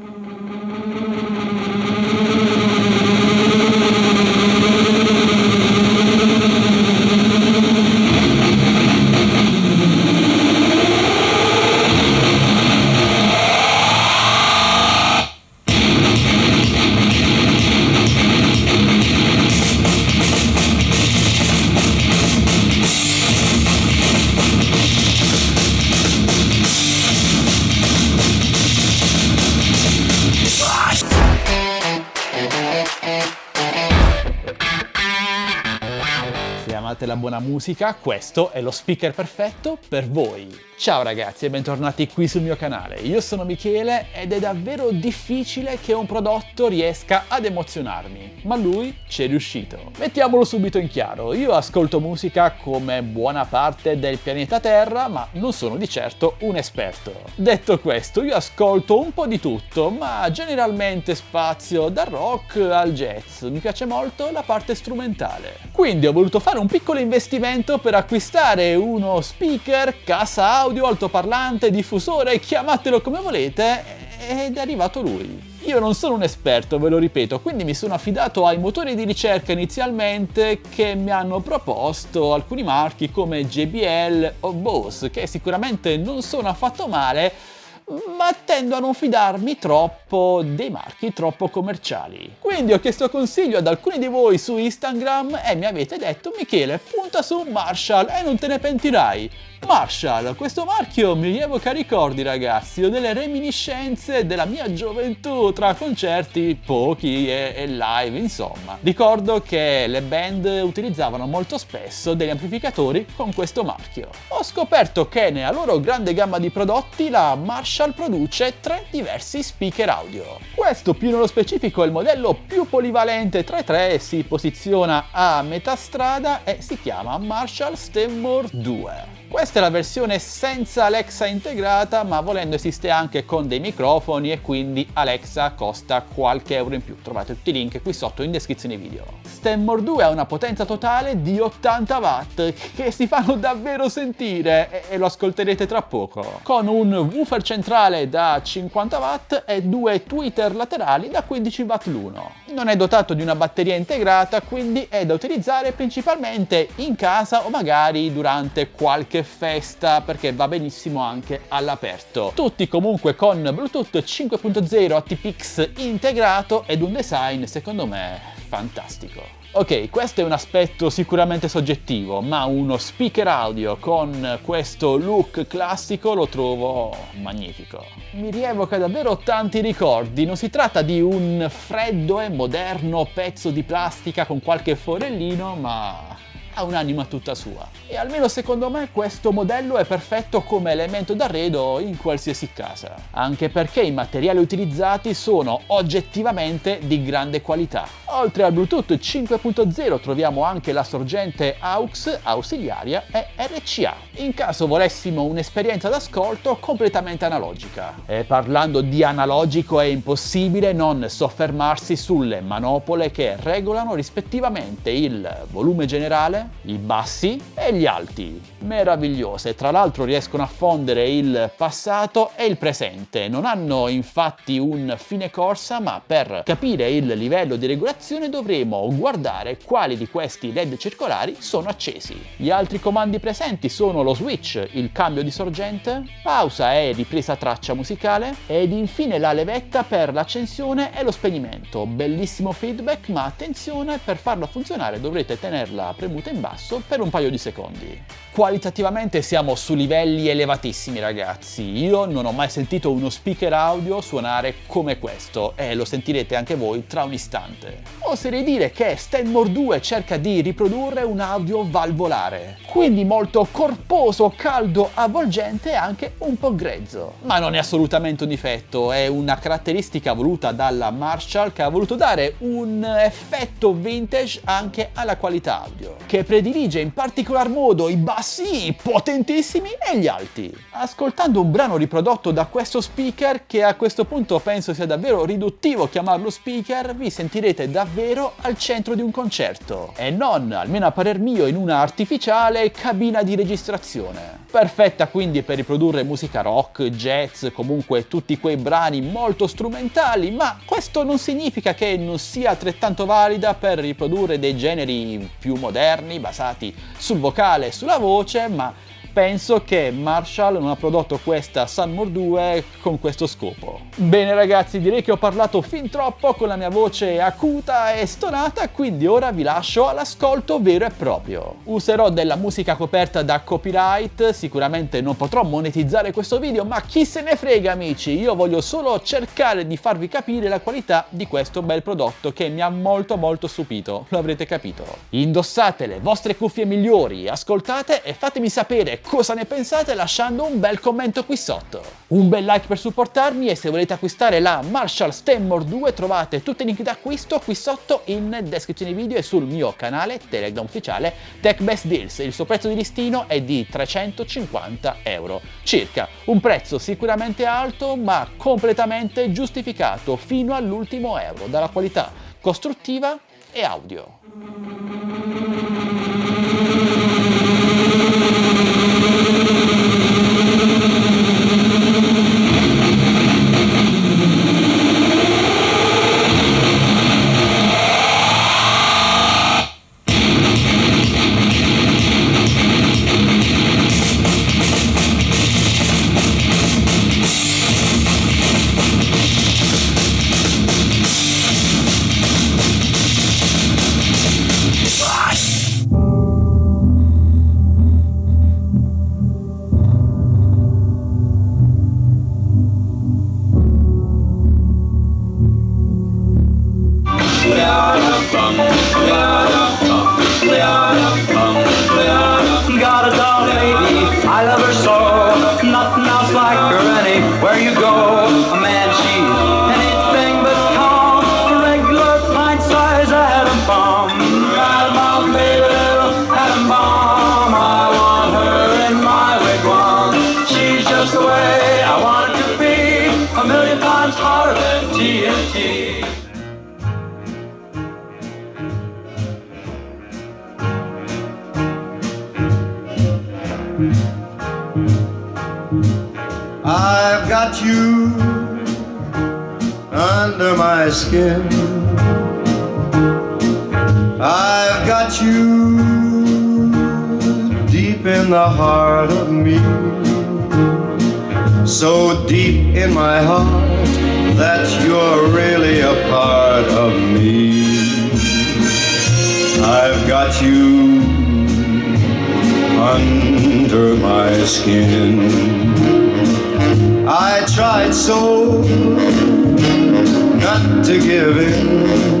Se amate la buona musica, questo è lo speaker perfetto per voi. Ciao ragazzi e bentornati qui sul mio canale. Io sono Michele ed è davvero difficile che un prodotto riesca ad emozionarmi, ma lui ci è riuscito. Mettiamolo subito in chiaro, io ascolto musica come buona parte del pianeta Terra, ma non sono di certo un esperto. Detto questo, io ascolto un po' di tutto, ma generalmente spazio dal rock al jazz. Mi piace molto la parte strumentale. Quindi ho voluto fare un piccolo investimento per acquistare uno speaker, cassa audio, altoparlante, diffusore, chiamatelo come volete, ed è arrivato lui. Io non sono un esperto, ve lo ripeto, quindi mi sono affidato ai motori di ricerca inizialmente che mi hanno proposto alcuni marchi come JBL o Bose, che sicuramente non sono affatto male, ma tendo a non fidarmi troppo dei marchi troppo commerciali. Quindi ho chiesto consiglio ad alcuni di voi su Instagram e mi avete detto: Michele, punta su Marshall e non te ne pentirai. Marshall, questo marchio mi rievoca ricordi, ragazzi, o delle reminiscenze della mia gioventù tra concerti, pochi e live, insomma. Ricordo che le band utilizzavano molto spesso degli amplificatori con questo marchio. Ho scoperto che nella loro grande gamma di prodotti la Marshall produce 3 diversi speaker audio. Questo più nello specifico è il modello più polivalente tra i 3, si posiziona a metà strada e si chiama Marshall Stenmore 2. Questa è la versione senza Alexa integrata, ma volendo esiste anche con dei microfoni e quindi Alexa costa qualche euro in più. Trovate tutti i link qui sotto in descrizione video. Stenmore 2 ha una potenza totale di 80 watt che si fanno davvero sentire e lo ascolterete tra poco. Con un woofer centrale da 50 watt e 2 tweeter laterali da 15 watt l'uno. Non è dotato di una batteria integrata, quindi è da utilizzare principalmente in casa o magari durante qualche festa, perché va benissimo anche all'aperto. Tutti comunque con Bluetooth 5.0 ATPX integrato ed un design secondo me fantastico. Ok, questo è un aspetto sicuramente soggettivo, ma uno speaker audio con questo look classico lo trovo magnifico. Mi rievoca davvero tanti ricordi, non si tratta di un freddo e moderno pezzo di plastica con qualche forellino, ma ha un'anima tutta sua. E almeno secondo me questo modello è perfetto come elemento d'arredo in qualsiasi casa, anche perché i materiali utilizzati sono oggettivamente di grande qualità. Oltre al Bluetooth 5.0 troviamo anche la sorgente AUX ausiliaria e RCA, in caso volessimo un'esperienza d'ascolto completamente analogica. E parlando di analogico è impossibile non soffermarsi sulle manopole che regolano rispettivamente il volume generale, i bassi e gli alti. Meravigliose, tra l'altro riescono a fondere il passato e il presente. Non hanno infatti un fine corsa, ma per capire il livello di regolazione dovremo guardare quali di questi LED circolari sono accesi. Gli altri comandi presenti sono lo switch, il cambio di sorgente, pausa e ripresa traccia musicale ed infine la levetta per l'accensione e lo spegnimento. Bellissimo feedback, ma attenzione, per farlo funzionare dovrete tenerla premuta in basso per un paio di secondi. Qualitativamente siamo su livelli elevatissimi, ragazzi. Io non ho mai sentito uno speaker audio suonare come questo e lo sentirete anche voi tra un istante. Oserei dire che Stenmore 2 cerca di riprodurre un audio valvolare, quindi molto corposo, caldo, avvolgente e anche un po' grezzo. Ma non è assolutamente un difetto, è una caratteristica voluta dalla Marshall, che ha voluto dare un effetto vintage anche alla qualità audio, che che predilige in particolar modo i bassi potentissimi e gli alti. Ascoltando un brano riprodotto da questo speaker, che a questo punto penso sia davvero riduttivo chiamarlo speaker, vi sentirete davvero al centro di un concerto e non, almeno a parer mio, in una artificiale cabina di registrazione. Perfetta quindi per riprodurre musica rock, jazz, comunque tutti quei brani molto strumentali, ma questo non significa che non sia altrettanto valida per riprodurre dei generi più moderni basati sul vocale e sulla voce, ma penso che Marshall non ha prodotto questa Sunmore 2 con questo scopo. Bene ragazzi, direi che ho parlato fin troppo con la mia voce acuta e stonata, quindi ora vi lascio all'ascolto vero e proprio. Userò della musica coperta da copyright, sicuramente non potrò monetizzare questo video, ma chi se ne frega amici, io voglio solo cercare di farvi capire la qualità di questo bel prodotto che mi ha molto stupito, lo avrete capito. Indossate le vostre cuffie migliori, ascoltate e fatemi sapere cosa ne pensate lasciando un bel commento qui sotto. Un bel like per supportarmi e se volete acquistare la Marshall Stanmore 2 trovate tutti i link d'acquisto qui sotto in descrizione video e sul mio canale Telegram ufficiale Tech Best Deals. Il suo prezzo di listino è di 350 euro circa, un prezzo sicuramente alto ma completamente giustificato fino all'ultimo euro dalla qualità costruttiva e audio. Got a doll lady, I love her so. Nothing else like her anywhere you go. A man, she's anything but calm. A regular pint-sized atom bomb. Atom bomb, baby, little atom bomb. I want her in my wigwam. She's just the way I want it to be. A million times hotter than TNT. I've got you under my skin. I've got you deep in the heart of me. So deep in my heart that you're really a part of me. I've got you under my skin. I tried so not to give in.